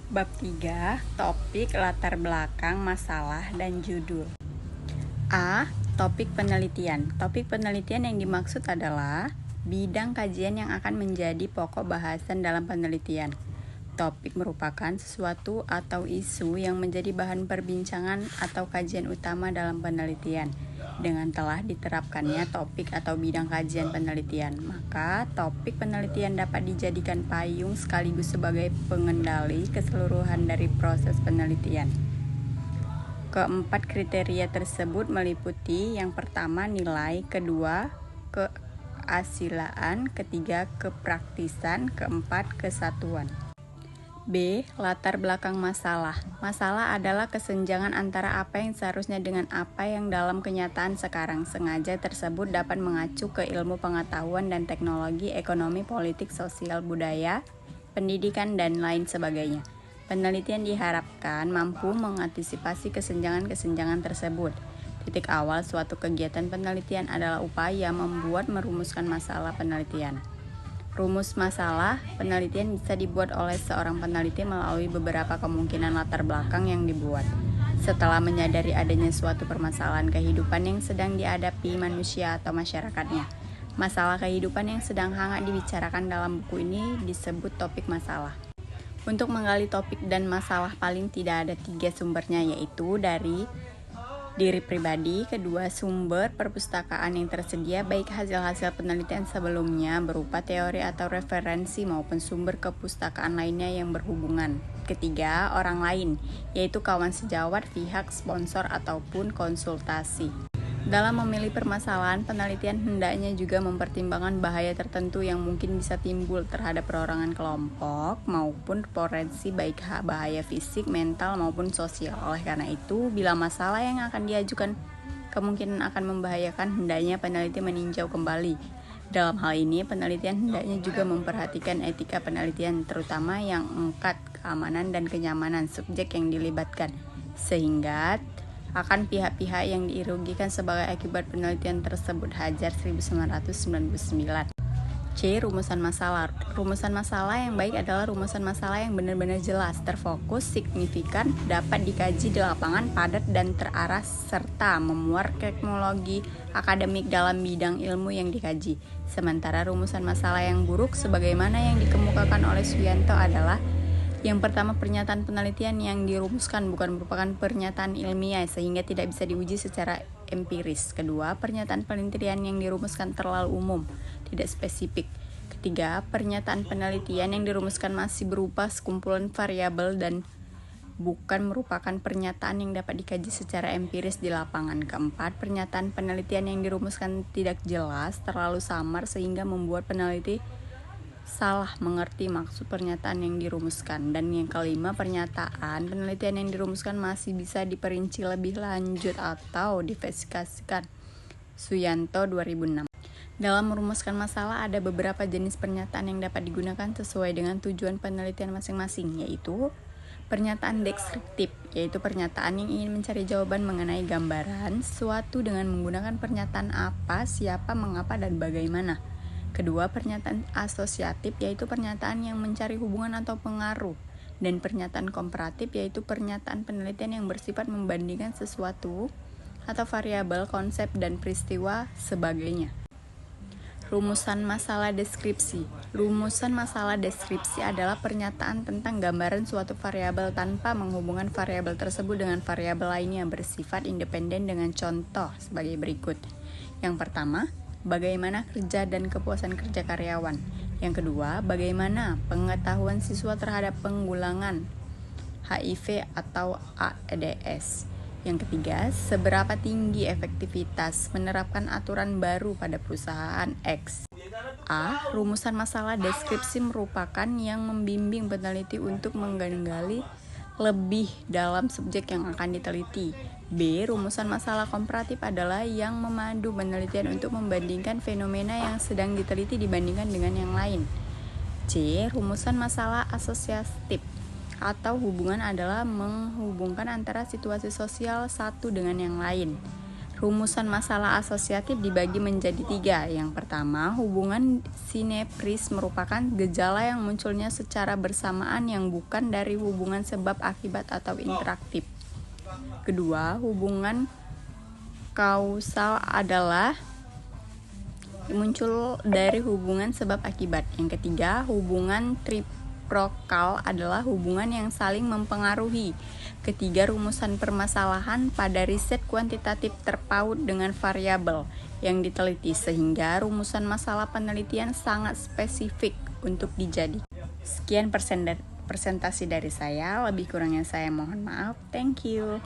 Bab 3, topik latar belakang masalah dan judul. A. Topik penelitian. Topik penelitian yang dimaksud adalah bidang kajian yang akan menjadi pokok bahasan dalam penelitian. Topik merupakan sesuatu atau isu yang menjadi bahan perbincangan atau kajian utama dalam penelitian. Dengan telah diterapkannya topik atau bidang kajian penelitian, maka topik penelitian dapat dijadikan payung sekaligus sebagai pengendali keseluruhan dari proses penelitian. Keempat kriteria tersebut meliputi yang pertama nilai, kedua keasilaan, ketiga kepraktisan, keempat kesatuan. B. Latar belakang masalah. Masalah adalah kesenjangan antara apa yang seharusnya dengan apa yang dalam kenyataan sekarang. Sengaja tersebut dapat mengacu ke ilmu pengetahuan dan teknologi, ekonomi, politik, sosial, budaya, pendidikan, dan lain sebagainya. Penelitian diharapkan mampu mengantisipasi kesenjangan-kesenjangan tersebut. Titik awal suatu kegiatan penelitian adalah upaya merumuskan masalah penelitian. Rumus masalah penelitian bisa dibuat oleh seorang peneliti melalui beberapa kemungkinan latar belakang yang dibuat. Setelah menyadari adanya suatu permasalahan kehidupan yang sedang dihadapi manusia atau masyarakatnya, masalah kehidupan yang sedang hangat dibicarakan dalam buku ini disebut topik masalah. Untuk menggali topik dan masalah paling tidak ada 3 sumbernya, yaitu dari diri pribadi, kedua sumber perpustakaan yang tersedia baik hasil-hasil penelitian sebelumnya berupa teori atau referensi maupun sumber kepustakaan lainnya yang berhubungan. Ketiga, orang lain, yaitu kawan sejawat, pihak sponsor ataupun konsultasi. Dalam memilih permasalahan, penelitian hendaknya juga mempertimbangkan bahaya tertentu yang mungkin bisa timbul terhadap perorangan kelompok maupun potensi baik bahaya fisik, mental maupun sosial. Oleh karena itu, bila masalah yang akan diajukan kemungkinan akan membahayakan, hendaknya peneliti meninjau kembali. Dalam hal ini, penelitian hendaknya juga memperhatikan etika penelitian, terutama yang mengangkat keamanan dan kenyamanan subjek yang dilibatkan, sehingga akan pihak-pihak yang dirugikan sebagai akibat penelitian tersebut. Hajar 1999. C. Rumusan masalah. Rumusan masalah yang baik adalah rumusan masalah yang benar-benar jelas, terfokus, signifikan, dapat dikaji di lapangan, padat dan terarah, serta memuat teknologi akademik dalam bidang ilmu yang dikaji. Sementara rumusan masalah yang buruk sebagaimana yang dikemukakan oleh Suyanto adalah: yang pertama, pernyataan penelitian yang dirumuskan bukan merupakan pernyataan ilmiah sehingga tidak bisa diuji secara empiris. Kedua, pernyataan penelitian yang dirumuskan terlalu umum, tidak spesifik. Ketiga, pernyataan penelitian yang dirumuskan masih berupa sekumpulan variabel dan bukan merupakan pernyataan yang dapat dikaji secara empiris di lapangan. Keempat, pernyataan penelitian yang dirumuskan tidak jelas, terlalu samar sehingga membuat peneliti salah mengerti maksud pernyataan yang dirumuskan. Dan yang kelima, pernyataan penelitian yang dirumuskan masih bisa diperinci lebih lanjut atau diverifikasikan. Suyanto 2006. Dalam merumuskan masalah ada beberapa jenis pernyataan yang dapat digunakan sesuai dengan tujuan penelitian masing-masing, yaitu pernyataan deskriptif, yaitu pernyataan yang ingin mencari jawaban mengenai gambaran suatu dengan menggunakan pernyataan apa, siapa, mengapa, dan bagaimana. Kedua, pernyataan asosiatif, yaitu pernyataan yang mencari hubungan atau pengaruh. Dan pernyataan komparatif, yaitu pernyataan penelitian yang bersifat membandingkan sesuatu atau variabel, konsep, dan peristiwa sebagainya. Rumusan masalah deskripsi. Rumusan masalah deskripsi adalah pernyataan tentang gambaran suatu variabel tanpa menghubungkan variabel tersebut dengan variabel lainnya, bersifat independen dengan contoh sebagai berikut. Yang pertama, bagaimana kerja dan kepuasan kerja karyawan. Yang kedua, bagaimana pengetahuan siswa terhadap penggulangan HIV atau AIDS. Yang ketiga, seberapa tinggi efektivitas menerapkan aturan baru pada perusahaan X. A. Rumusan masalah deskripsi merupakan yang membimbing peneliti untuk menggali lebih dalam subjek yang akan diteliti. B. Rumusan masalah komparatif adalah yang memandu penelitian untuk membandingkan fenomena yang sedang diteliti dibandingkan dengan yang lain. C. Rumusan masalah asosiatif atau hubungan adalah menghubungkan antara situasi sosial satu dengan yang lain. Rumusan masalah asosiatif dibagi menjadi 3. Yang pertama, hubungan sinepris merupakan gejala yang munculnya secara bersamaan yang bukan dari hubungan sebab akibat atau interaktif. Kedua, hubungan kausal adalah muncul dari hubungan sebab akibat. Yang ketiga, hubungan reciprokal adalah hubungan yang saling mempengaruhi. Ketiga, rumusan permasalahan pada riset kuantitatif terpaut dengan variabel yang diteliti sehingga rumusan masalah penelitian sangat spesifik untuk dijadikan. Sekian presentasi dari saya, lebih kurangnya saya mohon maaf. Thank you.